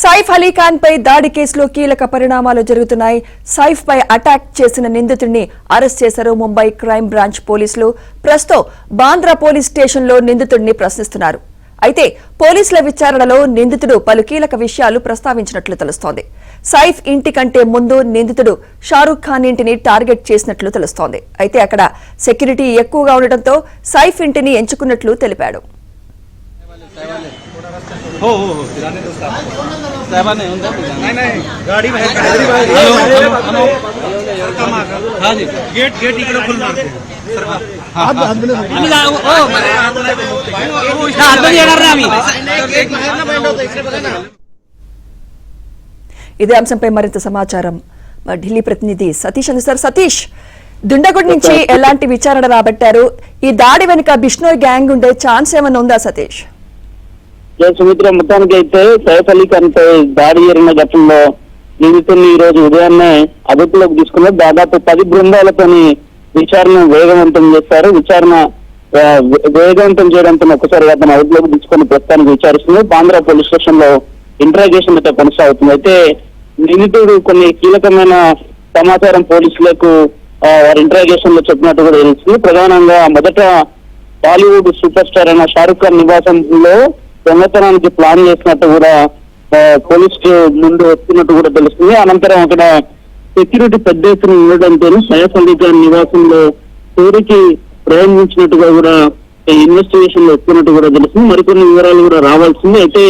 సైఫ్ అలీ ఖాన్ పై దాడి కేసులో కీలక పరిణామాలు జరుగుతున్నాయి. సైఫ్ పై అటాక్ చేసిన నిందితుడిని అరెస్ట్ చేశారు ముంబై క్రైమ్ బ్రాంచ్ పోలీసులు. ప్రస్తుతం బాంద్రా పోలీస్ స్టేషన్లో నిందితుడిని ప్రశ్నిస్తున్నారు. అయితే పోలీసుల విచారణలో నిందితుడు పలు కీలక విషయాలు ప్రస్తావించినట్లు తెలుస్తోంది. సైఫ్ ఇంటి కంటే ముందు నిందితుడు షారూక్ ఖాన్ ఇంటిని టార్గెట్ చేసినట్లు తెలుస్తోంది. అయితే అక్కడ సెక్యూరిటీ ఎక్కువగా ఉండటంతో సైఫ్ ఇంటిని ఎంచుకున్నట్లు తెలిపాడు. हो साहबा नहीं होता नहीं गाड़ी में हाँ जी गेट इकडे फुल मारते ఇదే అంశంపై మరింత సమాచారం మా ఢిల్లీ ప్రతినిధి సతీష్ అందిస్తారు. సతీష్, దుండగుడి నుంచి ఎలాంటి విచారణ రాబట్టారు? ఈ దాడి వెనుక బిష్నోయ్ గ్యాంగ్ ఉండే ఛాన్స్ ఏమైనా ఉందా సతీష్? సుమిత్ర, మొత్తానికి అయితే సైఫ్ అలీ ఖాన్ పై దాడి జరిగిన ఘటనలో నిందితుల్ని ఈ రోజు ఉదయాన్నే అదుపులోకి తీసుకున్నారు. దాదాపు 10 బృందాలతోని విచారణ వేగవంతం చేశారు. విచారణ వేగవంతం చేయడంతో ఒక్కసారి అతను అదుపులోకి తీసుకుని ప్రస్తుతానికి విచారిస్తున్నారు. బాంద్రా పోలీస్ స్టేషన్ లో ఇంట్రాగేషన్ అయితే కొనసాగుతుంది. అయితే నిందితుడు కొన్ని కీలకమైన సమాచారం పోలీసులకు వారి ఇంట్రాగేషన్ లో చెప్పినట్టు కూడా తెలుస్తుంది. ప్రధానంగా మొదట బాలీవుడ్ సూపర్ స్టార్ అయిన షారూక్ ఖాన్ నివాసంలో దొంగతనానికి ప్లాన్ చేసినట్టు కూడా పోలీస్ ముందు వస్తున్నట్టు కూడా తెలుస్తుంది. అనంతరం అక్కడ సెక్యూరిటీ పెద్ద ఎత్తున ఉండడంతో సైఫ్ అలీ ఖాన్ నివాసంలో చోరీకి ప్రయత్నించినట్టుగా కూడా ఇన్వెస్టిగేషన్ లో వస్తున్నట్టు కూడా తెలుస్తుంది. మరికొన్ని వివరాలు కూడా రావాల్సింది. అయితే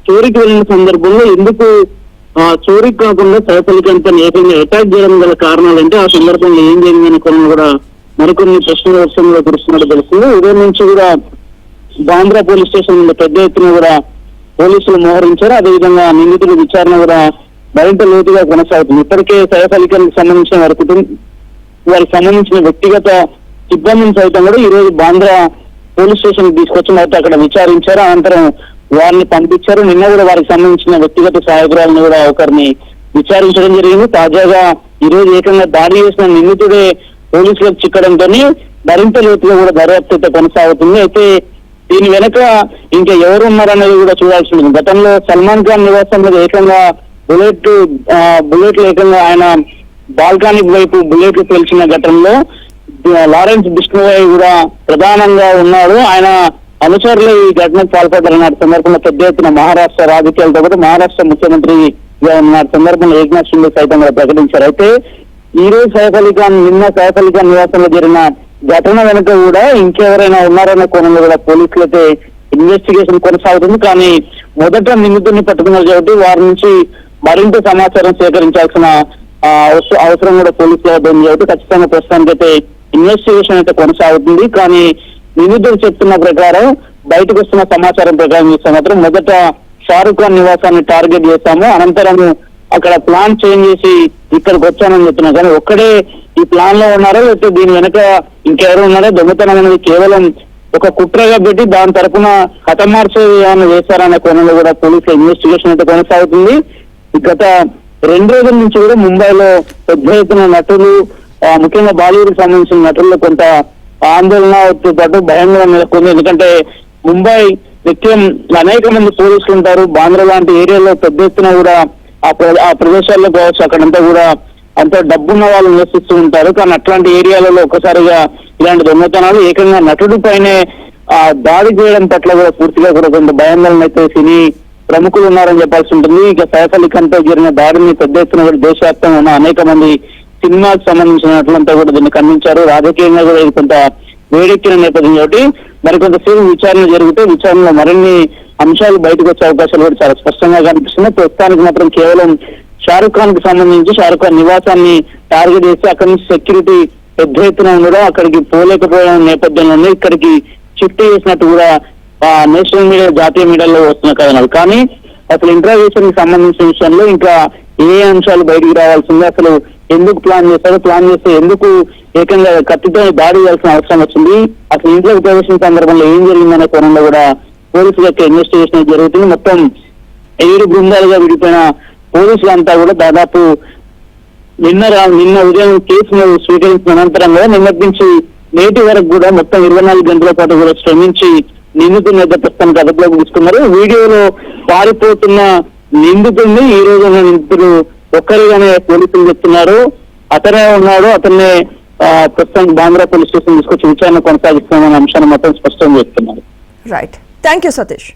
చోరీకి వెళ్ళిన సందర్భంలో ఎందుకు చోరీకి కాకుండా సైఫ్ అలీ ఖాన్ పైన ఏకంగా అటాక్ చేయడం గల కారణాలు అంటే ఆ సందర్భంలో ఏం జరిగిందనే కొన్ని కూడా మరికొన్ని ప్రశ్నల వర్షంలో కురుస్తున్నట్టు తెలుస్తుంది. ఉదయం నుంచి కూడా బాంద్రా పోలీస్ స్టేషన్ పెద్ద ఎత్తున కూడా పోలీసులు మోహరించారు. అదేవిధంగా నిందితుల విచారణ కూడా మరింత లోతుగా కొనసాగుతుంది. ఇప్పటికే సైఫ్ అలీ ఖాన్ కి సంబంధించిన వారికి సంబంధించిన వ్యక్తిగత సిబ్బందిని సైతం కూడా ఈ రోజు బాంద్రా పోలీస్ స్టేషన్ కి తీసుకొచ్చి అయితే అక్కడ విచారించారు. అనంతరం వారిని పంపించారు. నిన్న కూడా వారికి సంబంధించిన వ్యక్తిగత సహాయకురాలను కూడా ఒకరిని విచారించడం జరిగింది. తాజాగా ఈ రోజు ఏకంగా దాడి చేసిన నిందితుడే పోలీసులకు చిక్కడంతో మరింత లోతుగా కూడా దర్యాప్తు అయితే కొనసాగుతుంది. అయితే దీని వెనక ఇంకా ఎవరు ఉన్నారనేది కూడా చూడాల్సి ఉంటుంది. గతంలో సల్మాన్ ఖాన్ నివాసంలో ఏకంగా బుల్లెట్లు ఏకంగా ఆయన బాల్కనీ వైపు బుల్లెట్లు పేల్చిన ఘటనలో లారెన్స్ బిష్ణోయ్ కూడా ప్రధానంగా ఉన్నాడు. ఆయన అనుచరులు ఈ ఘటనకు పాల్పడ్డారన్న సందర్భంలో పెద్ద ఎత్తున మహారాష్ట్ర రాజకీయాలతో పాటు మహారాష్ట్ర ముఖ్యమంత్రిగా ఉన్న సందర్భంలో ఏక్నాథ్ షిండే సైతం కూడా ప్రకటించారు. అయితే ఈ రోజు సైఫ్ అలీ ఖాన్ నిన్న సైఫ్ అలీ ఖాన్ నివాసంలో జరిగిన ఘటన వెనుక కూడా ఇంకెవరైనా ఉన్నారన్న కోణంలో కూడా పోలీసులైతే ఇన్వెస్టిగేషన్ కొనసాగుతుంది. కానీ మొదట నిందితుడిని పట్టుకున్నారు కాబట్టి వారి నుంచి మరింత సమాచారం సేకరించాల్సిన అవసరం కూడా పోలీసులు ఉంది కాబట్టి ఖచ్చితంగా ప్రస్తుతానికైతే ఇన్వెస్టిగేషన్ అయితే కొనసాగుతుంది. కానీ నిందితుడు చెప్తున్న ప్రకారం బయటకు వస్తున్న సమాచారం ప్రకారం చూస్తే మాత్రం మొదట షారూక్ ఖాన్ నివాసాన్ని టార్గెట్ చేశాము, అనంతరం అక్కడ ప్లాన్ చేంజ్ చేసి ఇక్కడికి వచ్చానని చెప్తున్నా. కానీ ఒక్కడే ఈ ప్లాన్ లో ఉన్నారో లేకపోతే దీని వెనక ఇంకెవరు ఉన్నారో, దొంగతనం అనేది కేవలం ఒక కుట్రగా పెట్టి దాని తరఫున హతమార్చే ఏమైనా చేశారనే కోణంలో కూడా పోలీసుల ఇన్వెస్టిగేషన్ అయితే కొనసాగుతుంది. గత 2 రోజుల నుంచి కూడా ముంబైలో పెద్ద ఎత్తున నటులు, ముఖ్యంగా బాలీవుడ్ సంబంధించిన నటుల్లో కొంత ఆందోళనతో పాటు భయం కూడా నెలకొంది. ఎందుకంటే ముంబై నిత్యం అనేక మంది పోలీసులు ఉంటారు. బాంద్రా లాంటి ఏరియాలో పెద్ద ఎత్తున కూడా ఆ ప్రదేశాల్లో కావచ్చు, అక్కడంతా కూడా అంత డబ్బున్న వాళ్ళు నివసిస్తూ ఉంటారు. కానీ అట్లాంటి ఏరియాలలో ఒక్కసారిగా ఇలాంటి దొంగతనాలు ఏకంగా నటుడి పైనే దాడి చేయడం పట్ల కూడా పూర్తిగా కూడా కొంత భయాందోళన అయితే సినీ ప్రముఖులు ఉన్నారని చెప్పాల్సి ఉంటుంది. ఇక సైఫ్ అలీ ఖాన్ పై జరిగిన దాడిని పెద్ద ఎత్తున కూడా దేశవ్యాప్తంగా ఉన్న అనేక మంది సినిమాకు సంబంధించిన నటులంతా కూడా దీన్ని ఖండించారు. రాజకీయంగా కూడా ఇది కొంత వేడెక్కిన నేపథ్యం కాబట్టి మరికొంతసేపు విచారణ జరిగితే విచారణలో మరిన్ని అంశాలు బయటకు వచ్చే అవకాశాలు కూడా చాలా స్పష్టంగా కనిపిస్తున్నాయి. ప్రస్తుతానికి మాత్రం కేవలం షారూక్ ఖాన్ కి సంబంధించి షారూక్ ఖాన్ నివాసాన్ని టార్గెట్ చేసి అక్కడి నుంచి సెక్యూరిటీ పెద్ద ఎత్తున ఉండడం, అక్కడికి పోలేకపోవడం నేపథ్యంలోనే ఇక్కడికి షిఫ్ట్ చేసినట్టు కూడా నేషనల్ మీడియా, జాతీయ మీడియాలో వస్తున్న కథనాలు. కానీ అసలు ఇంట్రాగేషన్ కి సంబంధించిన విషయంలో ఇంకా ఏ అంశాలు బయటికి రావాల్సింది, అసలు ఎందుకు ప్లాన్ చేశారు, ప్లాన్ చేస్తే ఎందుకు ఏకంగా కత్తితో దాడి చేయాల్సిన అవసరం వచ్చింది, అసలు ఇంట్లోకి ప్రవేశించిన సందర్భంలో ఏం జరిగిందనే కోణంలో కూడా పోలీసుల యొక్క ఇన్వెస్టిగేషన్ జరుగుతుంది. మొత్తం 7 బృందాలుగా విడిపోయిన పోలీసులంతా కూడా దాదాపు నిన్న ఉదయం కేసును స్వీకరించిన అనంతరం కూడా నిన్నటి నుంచి నేటి వరకు కూడా మొత్తం 24 గంటల పాటు కూడా శ్రమించి నిందితుని ప్రస్తుతానికి అదుపులోకి తీసుకున్నారు. వీడియోలో పారిపోతున్న నిందితుడిని ఈ రోజు ఉన్న నిందితుడు ఒక్కరిగానే పోలీసులు చెప్తున్నారు. అతనే ఉన్నాడు, అతన్ని ప్రస్తుతం బాంద్రా పోలీస్ స్టేషన్ తీసుకొచ్చి విచారణ కొనసాగిస్తున్నామనే అంశాన్ని మాత్రం స్పష్టం చేస్తున్నారు. Right, thank you Satish.